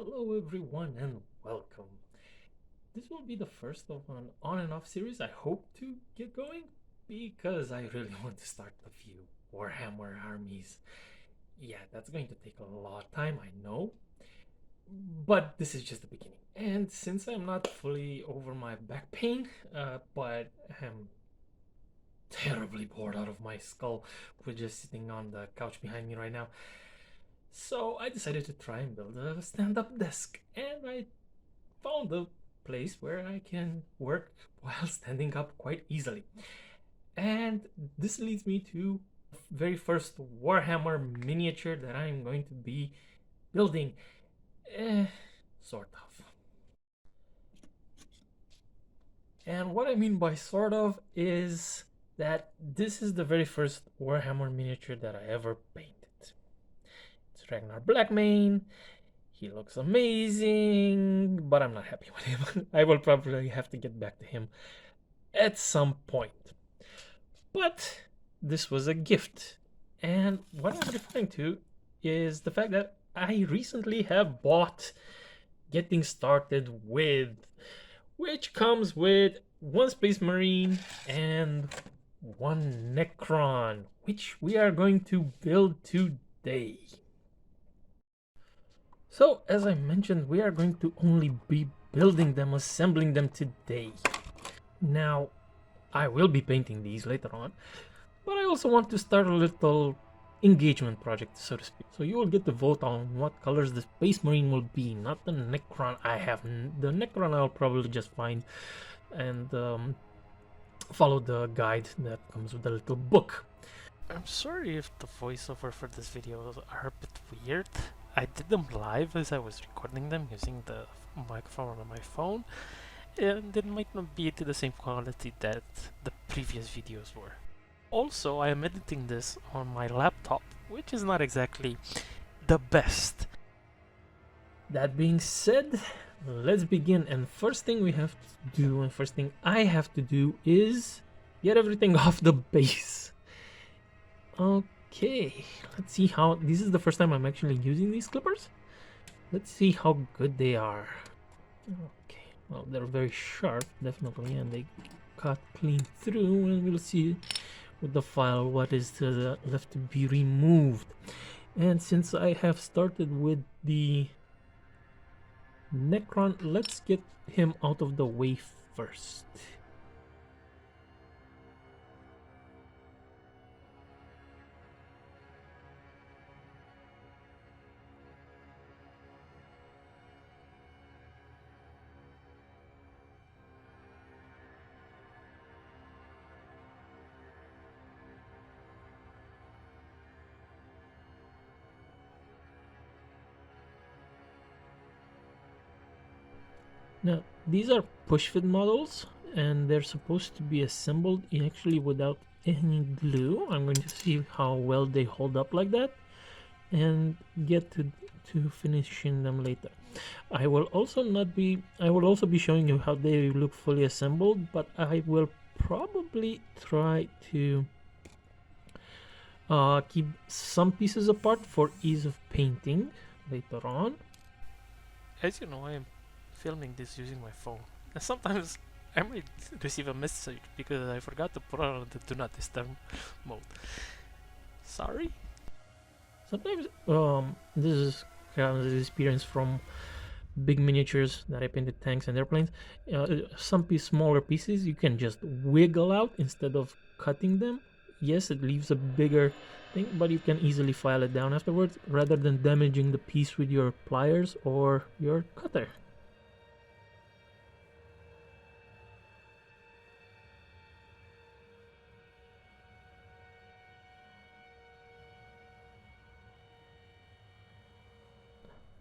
Hello everyone and welcome. This will be the first of an on and off series I hope to get going because I really want to start a few Warhammer armies. Yeah, that's going to take a lot of time, I know, but this is just the beginning. And since I'm not fully over my back pain, but I'm terribly bored out of my skull with just sitting on the couch behind me right now, so I decided to try and build a stand-up desk, and I found a place where I can work while standing up quite easily. And this leads me to the very first Warhammer miniature that I'm going to be building. Sort of. And what I mean by sort of is that this is the very first Warhammer miniature that I ever painted. It's Ragnar Blackmane. He looks amazing, but I'm not happy with him. I will probably have to get back to him at some point. But this was a gift. And what I'm referring to is the fact that I recently have bought Getting Started With, which comes with one Space Marine and one Necron, which we are going to build today. So, as I mentioned, we are going to only be building them, assembling them today. Now, I will be painting these later on, but I also want to start a little engagement project, so to speak. So you will get to vote on what colors the Space Marine will be, not the Necron. The Necron I'll probably just find and follow the guide that comes with the little book. I'm sorry if the voiceover for this video are a bit weird. I did them live as I was recording them using the microphone on my phone, and it might not be to the same quality that the previous videos were. Also, I am editing this on my laptop, which is not exactly the best. That being said, let's begin. And first thing we have to do, and first thing I have to do, is get everything off the base. Okay, let's see how... This is the first time I'm actually using these clippers. Let's see how good they are. Okay, well, they're very sharp, definitely, and they cut clean through, and we'll see with the file what is left to be removed. And since I have started with the Necron, let's get him out of the way first. Now, these are push-fit models, and they're supposed to be assembled actually without any glue. I'm going to see how well they hold up like that, and get to finishing them later. I will also be showing you how they look fully assembled, but I will probably try to keep some pieces apart for ease of painting later on. As you know, I am filming this using my phone, and sometimes I might receive a message because I forgot to put on the do not disturb mode. Sorry. Sometimes this is kind of the experience from big miniatures that I painted tanks and airplanes. Some smaller pieces you can just wiggle out instead of cutting them. Yes, it leaves a bigger thing, but you can easily file it down afterwards rather than damaging the piece with your pliers or your cutter.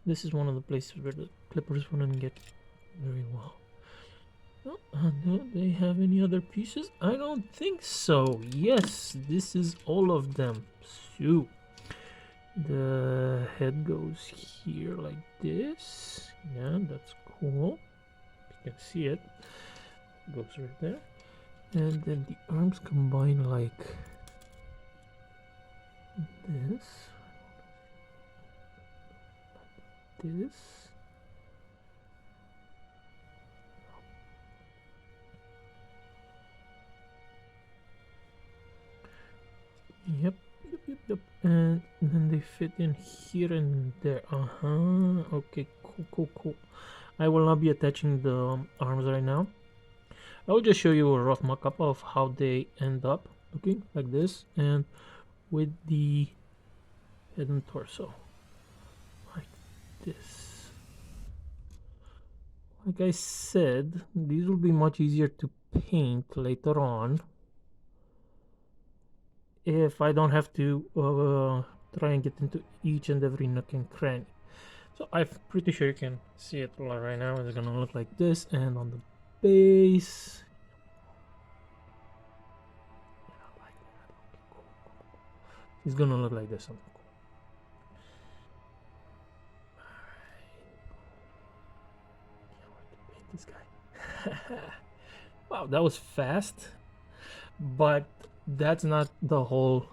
This is one of the places where the clippers wouldn't get very well. Oh, do they have any other pieces? I don't think so. Yes, this is all of them. So, the head goes here like this. Yeah, that's cool. You can see it. Goes right there. And then the arms combine like this. This Yep, yep. And then they fit in here and there. Okay, cool. I will not be attaching the arms right now. I will just show you a rough mock-up of how they end up looking like this, and with the head and torso like this. Like I said, these will be much easier to paint later on if I don't have to try and get into each and every nook and cranny. So I'm pretty sure you can see it right now. It's gonna look like this, and on the base, like that. Cool. It's gonna look like this. Something cool. Alright. Can't wait to paint this guy. Wow, that was fast, but that's not the whole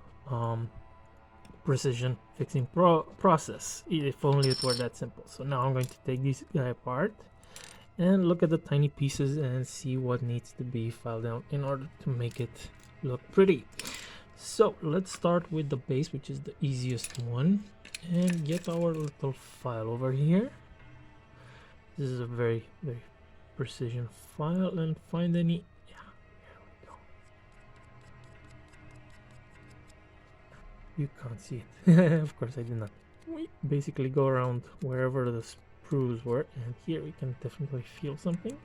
precision fixing process. If only it were that simple. So now I'm going to take this guy apart and look at the tiny pieces and see what needs to be filed down in order to make it look pretty. So let's start with the base, which is the easiest one, and get our little file over here. This is a very precision file, and find any. Yeah, here we go. You can't see it. Of course I did not. We basically go around wherever the screws were, and here we can definitely feel something.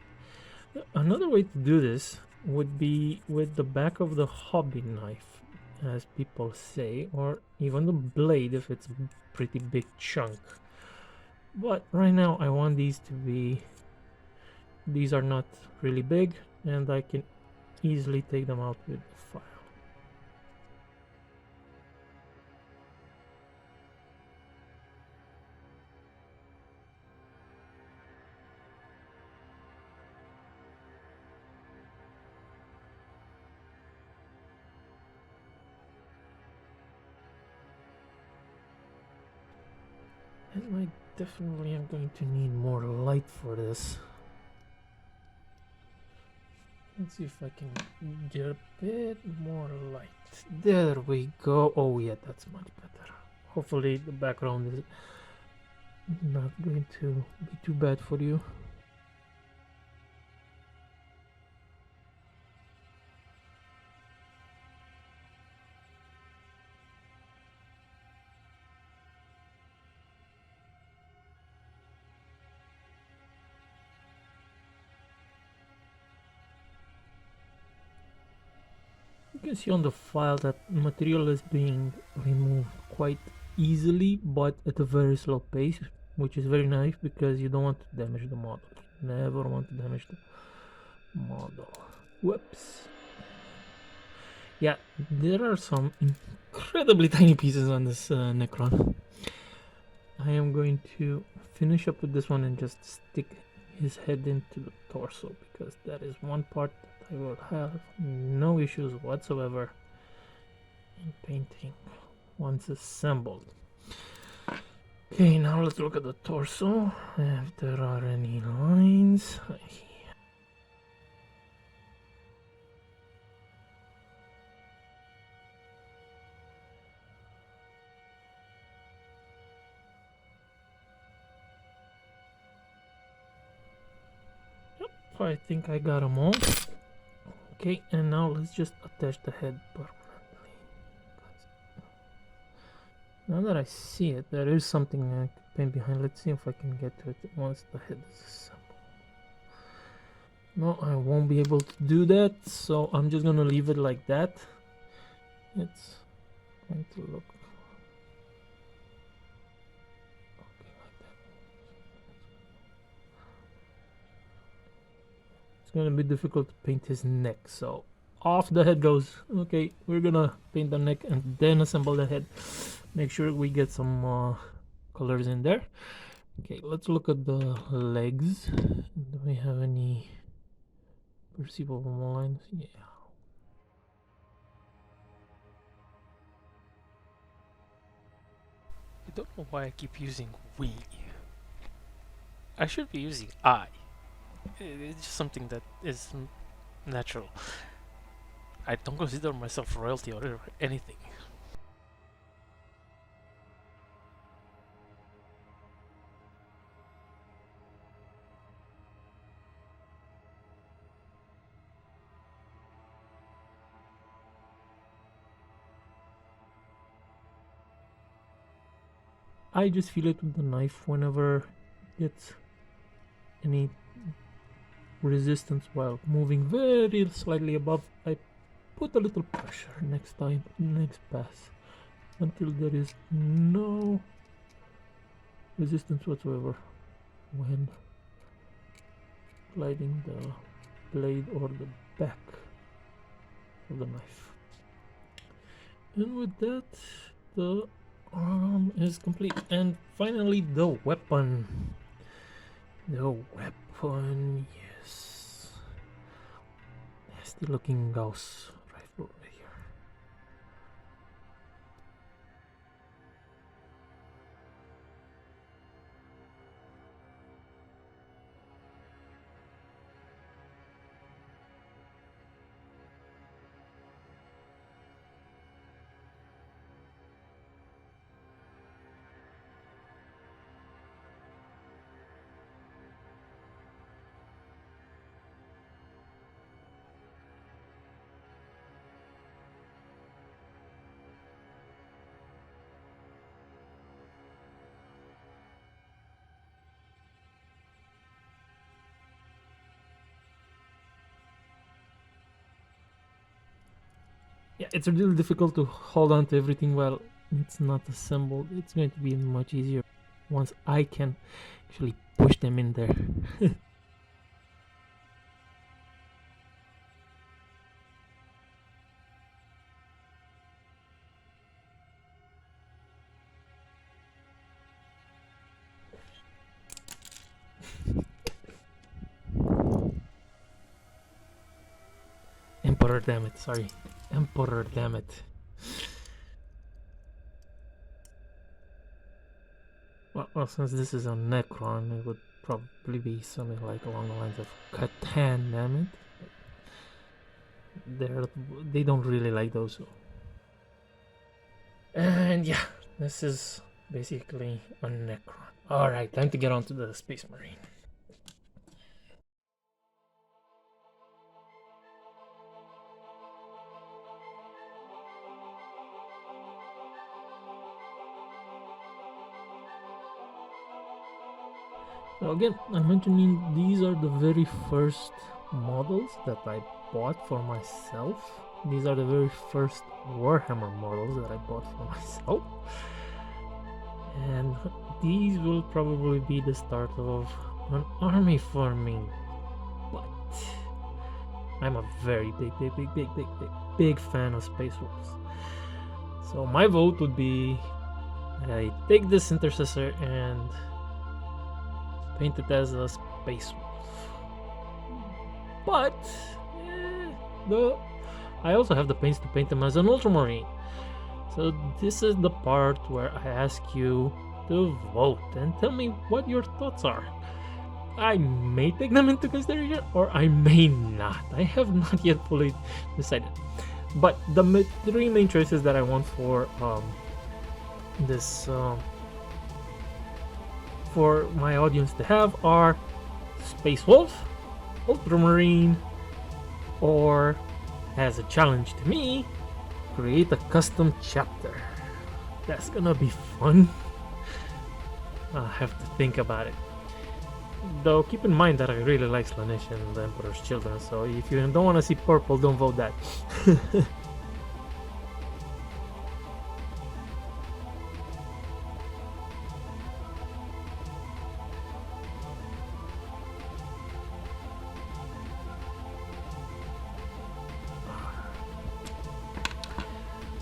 Another way to do this would be with the back of the hobby knife, as people say, or even the blade if it's a pretty big chunk. But right now I want these to be, these are not really big, and I can easily take them out with the file. And I definitely am going to need more light for this. Let's see if I can get a bit more light. There we go. Oh yeah, that's much better. Hopefully the background is not going to be too bad for you. You can see on the file that material is being removed quite easily, but at a very slow pace, which is very nice because you don't want to damage the model. You never want to damage the model. Whoops. Yeah, there are some incredibly tiny pieces on this Necron. I am going to finish up with this one and just stick his head into the torso, because that is one part I will have no issues whatsoever in painting once assembled. Okay, now let's look at the torso. If there are any lines. Yep, I think I got them all. Okay, and now let's just attach the head permanently. Now that I see it, there is something I can paint behind. Let's see if I can get to it once the head is assembled. No, I won't be able to do that, so I'm just gonna leave it like that. It's going to look okay like that. It's gonna be difficult to paint his neck, so off the head goes. Okay, we're gonna paint the neck and then assemble the head. Make sure we get some colors in there. Okay, let's look at the legs. Do we have any perceivable lines? Yeah. I don't know why I keep using we. I should be using I. It's just something that is natural. I don't consider myself royalty or anything. I just feel it with the knife whenever it gets any resistance while moving very slightly above. I put a little pressure next time, next pass, until there is no resistance whatsoever when gliding the blade or the back of the knife. And with that, the arm is complete. And finally, the weapon. The weapon, yes. Nasty looking Gauss rifle right here. Yeah, it's really difficult to hold on to everything while it's not assembled. It's going to be much easier once I can actually push them in there. Emperor, damn it, sorry. Emperor, damn it. Well, since this is a Necron, it would probably be something like along the lines of Catan, damn it. They don't really like those. And yeah, this is basically a Necron. Alright, time to get on to the Space Marine. So again, I'm mentioning these are the very first models that I bought for myself. These are the very first Warhammer models that I bought for myself. And these will probably be the start of an army for me. But I'm a very big fan of Space Wolves. So my vote would be I take this Intercessor and paint it as a Space Wolf. But I also have the paints to paint them as an Ultramarine. So this is the part where I ask you to vote and tell me what your thoughts are. I may take them into consideration or I may not. I have not yet fully decided. But the three main choices that I want for this for my audience to have are Space Wolf, Ultramarine, or as a challenge to me, create a custom chapter. That's gonna be fun. I'll have to think about it. Though keep in mind that I really like Slaanesh and the Emperor's Children, so if you don't want to see purple, don't vote that.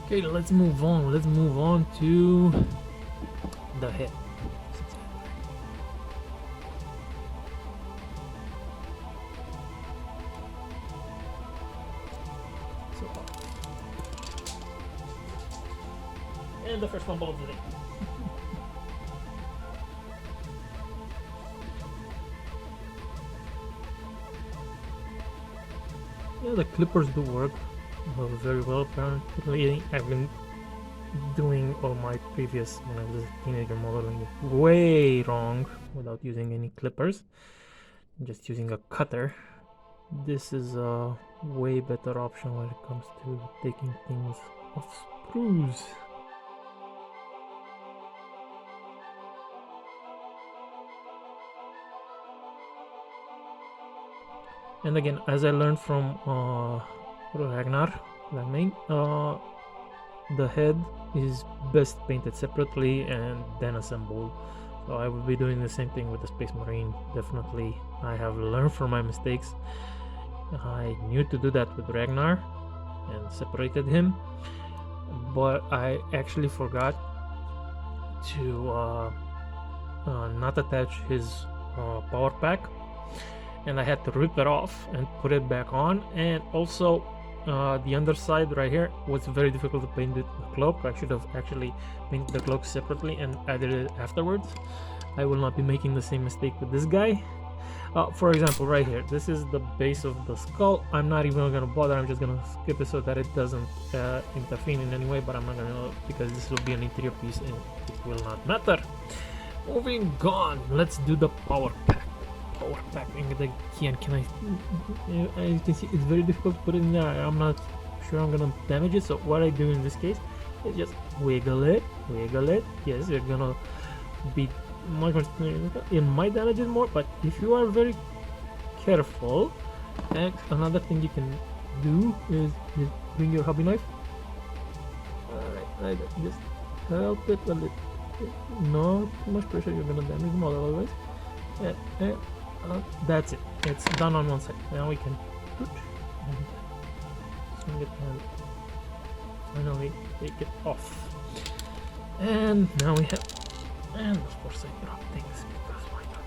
Okay, let's move on. Let's move on to the head. And the first fumble of the day. Yeah, the clippers do work very well. Apparently, I've been doing all my previous, when I was a teenager, modeling way wrong without using any clippers, just using a cutter. This is a way better option when it comes to taking things off sprues. And again, as I learned from Ragnar, the head is best painted separately and then assembled. So I will be doing the same thing with the Space Marine. Definitely, I have learned from my mistakes. I knew to do that with Ragnar and separated him, but I actually forgot to not attach his power pack, and I had to rip it off and put it back on. And also the underside right here was very difficult to paint the cloak. I should have actually painted the cloak separately and added it afterwards. I will not be making the same mistake with this guy. For example, right here, this is the base of the skull. I'm not even gonna bother. I'm just gonna skip it so that it doesn't interfere in any way, but I'm not gonna, because this will be an interior piece and it will not matter. Moving on, let's do the power pack. Power pack, and again, can I, as you can see, it's very difficult to put it in there. I'm not sure I'm gonna damage it, so what I do in this case is just wiggle it. Yes, you're gonna be much it might damage it more, but if you are very careful. And another thing you can do is just bring your hobby knife. Alright, just help it a little. Not too much pressure, you're gonna damage the model otherwise. And that's it. It's done on one side. Now we can put and swing it and finally take it off. And now we have, and of course I drop things because why not?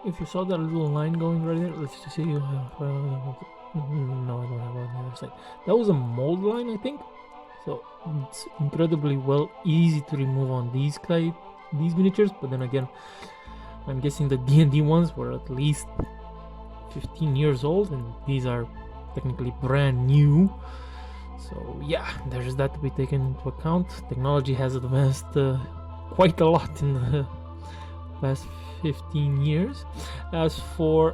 If you saw that little line going right there, let's just see. No, I don't have on the other side. That was a mold line, I think. So it's incredibly easy to remove on these miniatures. But then again, I'm guessing the D&D ones were at least 15 years old, and these are technically brand new. So yeah, there's that to be taken into account. Technology has advanced quite a lot in the past 15 years. As for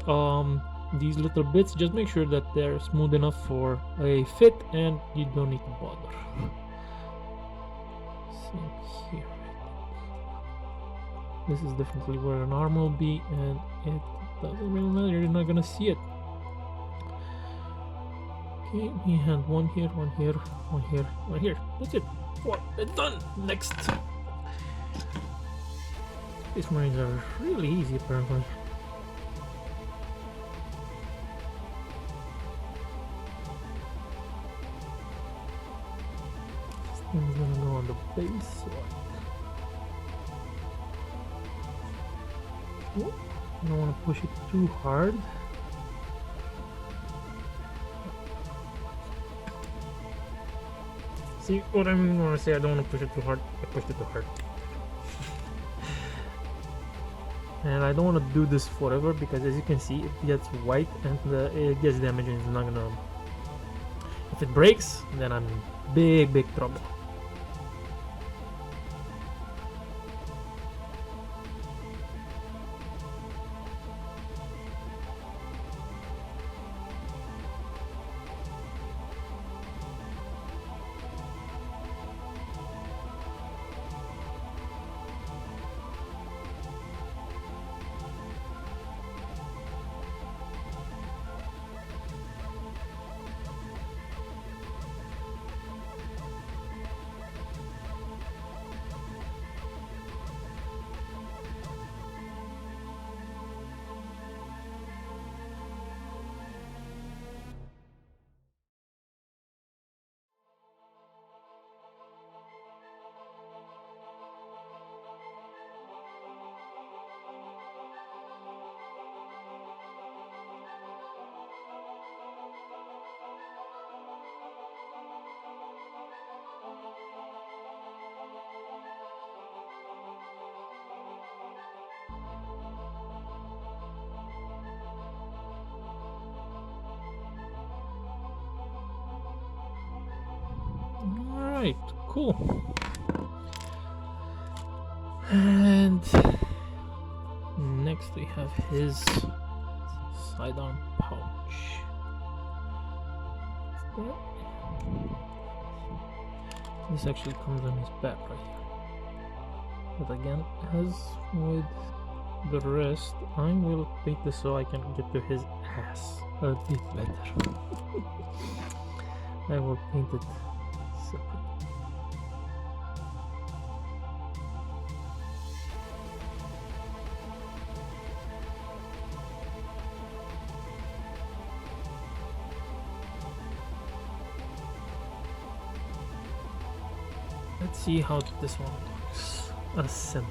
these little bits, just make sure that they're smooth enough for a fit and you don't need to bother. Same here. This is definitely where an arm will be, and it doesn't really matter, you're not gonna see it. Okay, we had one here, one here, one here, one here. That's it. What? It's done. Next. These Marines are really easy, apparently. This thing's gonna go on the base. Oh, I don't want to push it too hard. See what I'm gonna say? I don't want to push it too hard. I pushed it too hard. And I don't want to do this forever because, as you can see, it gets white and it gets damaged and it's not gonna. If it breaks, then I'm in big trouble. Alright, cool. And next we have his sidearm pouch. This actually comes on his back right here. But again, as with the rest, I will paint this so I can get to his ass a bit better. I will paint it separate. Let's see how this one looks. Assemble.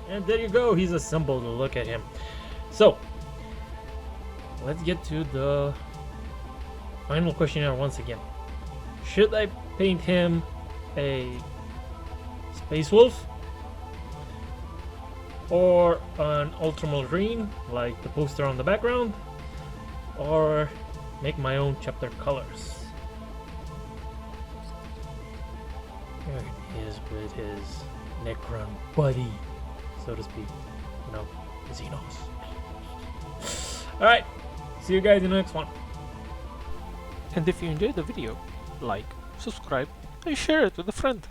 And there you go, he's assembled. Look at him. So, let's get to the final questionnaire once again. Should I paint him a Space Wolf? Or an Ultramarine, like the poster on the background? Or make my own chapter colors? There he is with his Necron buddy, so to speak. You know, Xenos. Alright, see you guys in the next one. And if you enjoyed the video, like, subscribe, and share it with a friend.